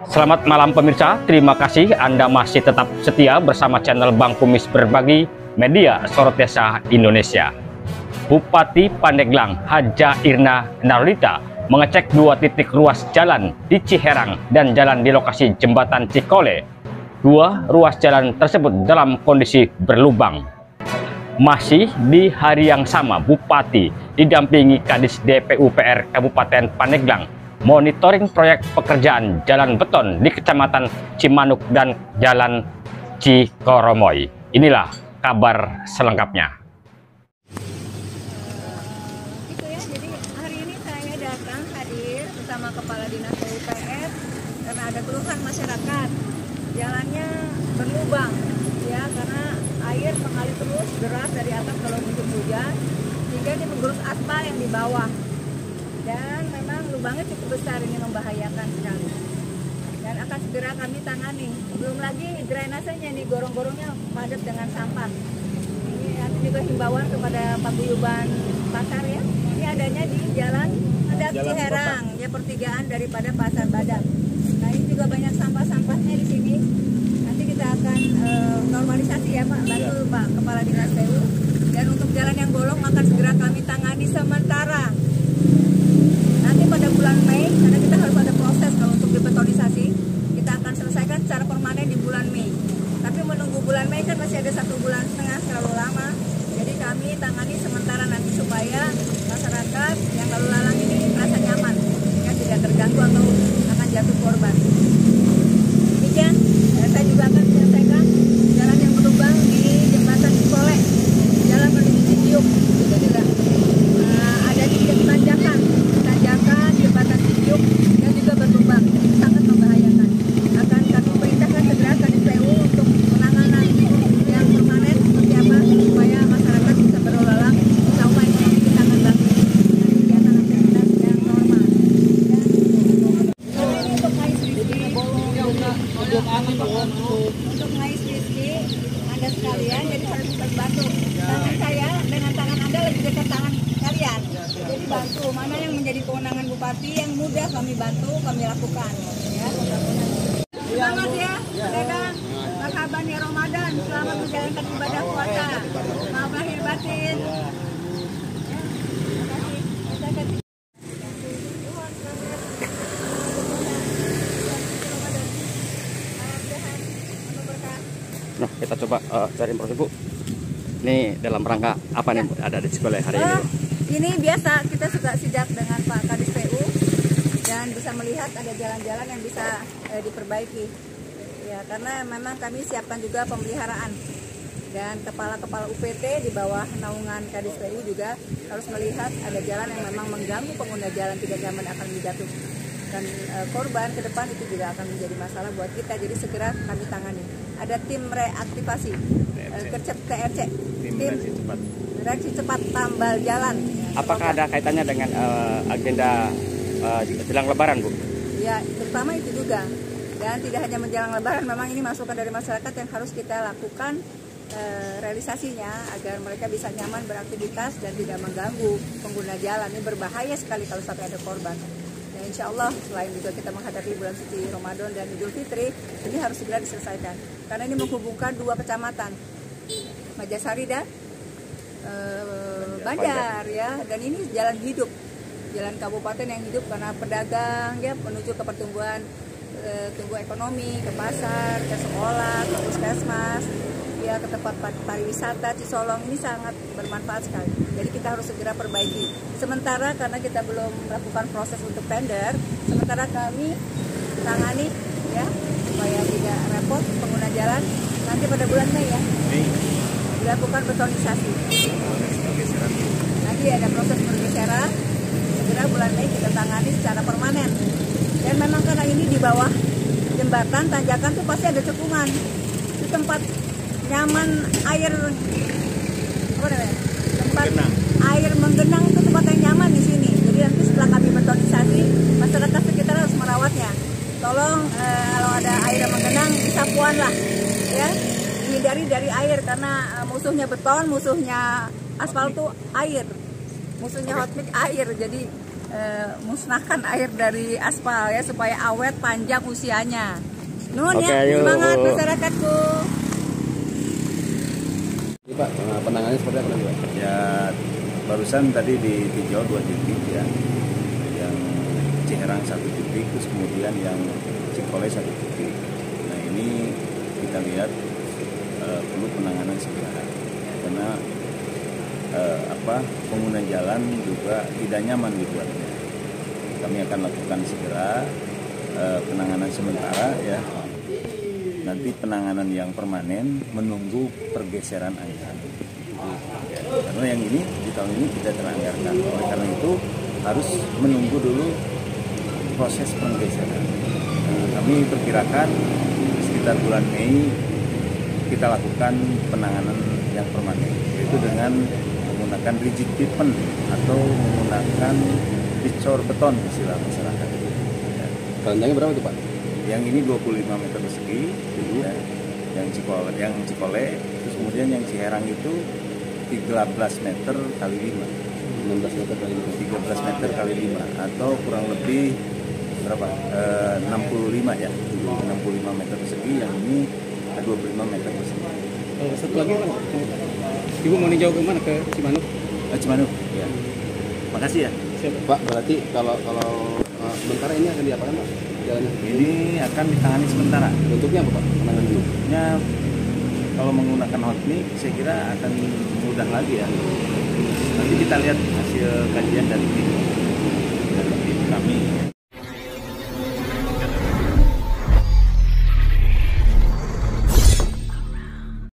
Selamat malam pemirsa, terima kasih Anda masih tetap setia bersama channel Bang Kumis Berbagi Media Sorot Desa Indonesia. Bupati Pandeglang Haja Irna Narlita mengecek 2 titik ruas jalan di Ciherang dan jalan di lokasi jembatan Cikole. 2 ruas jalan tersebut dalam kondisi berlubang. Masih di hari yang sama, Bupati didampingi Kadis DPUPR Kabupaten Pandeglang monitoring proyek pekerjaan jalan beton di Kecamatan Cimanuk dan Jalan Cikoromoy. Inilah kabar selengkapnya. Jadi hari ini saya datang hadir bersama Kepala Dinas PUPR karena ada keluhan masyarakat. Jalannya berlubang, ya, karena air mengalir terus deras dari atas kalau musim hujan, sehingga dia menggerus aspal yang di bawah. Dan memang lubangnya cukup besar, ini membahayakan sekali. Dan akan segera kami tangani. Belum lagi drainasenya nih, gorong-gorongnya padat dengan sampah. Ini nanti juga himbauan kepada paguyuban pasar, ya. Ini adanya di jalan Ciherang, ya, pertigaan daripada Pasar Badak. Nah, ini juga banyak sampah-sampahnya di sini. Nanti kita akan normalisasi, ya, Pak, bantu Pak Kepala Dinas PU. Dan untuk jalan yang bolong akan segera kami tangani sementara. Nanti pada bulan Mei, karena kita harus ada proses kalau untuk dibetonisasi, kita akan selesaikan secara permanen di bulan Mei. Tapi menunggu bulan Mei kan masih ada 1,5 bulan, terlalu lama. Jadi kami tangani sementara nanti supaya masyarakat yang lalu lalang ini merasa nyaman, ya, tidak terganggu atau akan jatuh korban. Demikian, saya juga akan menyelesaikan jalan yang berlubang di jembatan Cikole, jalan menuju Cibiuk, itu juga ada di tanjakan jembatan Cibiuk yang juga berlubang, sangat membahayakan. Akan kami perintahkan segera ke DPU untuk penanganan yang permanen seperti apa supaya masyarakat bisa berlalu lalang, bisa upaya ekonomi kita akan bangkit dengan kegiatan aktivitas yang normal. Dan ini untuk ngais rizki, untuk ngais rizki Anda sekalian, jadi harus bantu. Tangan saya dengan tangan Anda lebih dekat tangan kalian. Jadi bantu, mana yang menjadi kewenangan Bupati yang mudah kami bantu, kami lakukan, ya. Selamat, ya, Dedang, marhaban ya Ramadan, selamat menjalankan ibadah puasa, maaf lahir batin. Ya, terima kasih. Nah, kita coba cari info, Bu. Ini dalam rangka apa nih, Bu, ada di Cikole hari ini, Bu? Ini biasa kita suka sidak dengan Pak Kadis PU dan bisa melihat ada jalan-jalan yang bisa diperbaiki, ya, karena memang kami siapkan juga pemeliharaan dan kepala-kepala UPT di bawah naungan Kadis PU juga harus melihat ada jalan yang memang mengganggu pengguna jalan, tidak nyaman, akan menjatuhkan korban ke depan, itu juga akan menjadi masalah buat kita. Jadi segera kami tangani. Ada tim reaktivasi, TRC, tim reaksi cepat tambal jalan. Apakah ada kaitannya dengan agenda jelang Lebaran, Bu? Ya, terutama itu juga. Dan tidak hanya menjelang Lebaran, memang ini masukan dari masyarakat yang harus kita lakukan realisasinya agar mereka bisa nyaman beraktivitas dan tidak mengganggu pengguna jalan. Ini berbahaya sekali kalau sampai ada korban. Dan insya Allah selain juga kita menghadapi bulan suci Ramadan dan Idul Fitri, ini harus segera diselesaikan. Karena ini menghubungkan 2 kecamatan, Majasari dan Banjar, ya. Dan ini jalan hidup, jalan kabupaten yang hidup karena pedagang, ya, menuju ke pertumbuhan tumbuh ekonomi, ke pasar, ke sekolah, ke puskesmas, ya, ke tempat pariwisata Cisolong. Ini sangat bermanfaat sekali. Jadi kita harus segera perbaiki. Sementara karena kita belum melakukan proses untuk tender, sementara kami tangani, ya, supaya tidak repot pengguna jalan. Nanti pada bulan Mei, ya, dilakukan betonisasi. Nanti ada proses pergeseran. Segera bulan Mei kita tangani secara permanen. Dan memang karena ini di bawah jembatan tanjakan tuh pasti ada cekungan. Itu tempat nyaman air, apa namanya? Tempat air menggenang, itu tempat yang nyaman di sini. Jadi nanti setelah kami betonisasi, masyarakat sekitar harus merawatnya. Tolong kalau ada air yang menggenang, disapuan lah, ya. Hindari dari air karena musuhnya beton, musuhnya aspal tuh air, musuhnya hot mix air. Jadi musnahkan air dari aspal ya supaya awet panjang usianya. Nuhun Oke, ya, yuk. semangat masyarakatku. Ini Pak, penanganannya seperti apa Pak? Ya, barusan tadi ditinjau 2 titik ya, yang Ciherang 1 titik, terus kemudian yang Cikole 1 titik. Nah ini kita lihat perlu penanganan segera, karena pengguna jalan juga tidak nyaman dibuatnya. Kami akan lakukan segera penanganan sementara ya. Nanti penanganan yang permanen menunggu pergeseran anggaran. Ya, karena yang ini di tahun ini tidak teranggarkan. Oleh karena itu harus menunggu dulu proses penggeseran. Kami perkirakan sekitar bulan Mei kita lakukan penanganan yang permanen, yaitu dengan menggunakan rigid pavement atau menggunakan dicor beton istilah masyarakat. Ya. Panjangnya berapa tuh Pak? Yang ini 25 meter persegi, ya. yang Cikole, terus kemudian yang Ciherang itu 13 meter kali 5. 16 meter kali 5. 13 meter kali 5 atau kurang lebih berapa? 65 ya. 65 meter persegi, yang ini 25 meter persegi. Satu lagi Pak, Ibu mau ninjau ke mana? Ke Cimanuk? Cimanuk, ya. Makasih ya. Siap Pak, berarti kalau sementara ini akan diapakan Pak? Jalannya? Ini akan ditangani sementara. Bentuknya apa Pak? Penanganan dulu. Bentuknya kalau menggunakan hot mix saya kira akan mudah lagi ya. Nanti kita lihat hasil kajian dari tim kami.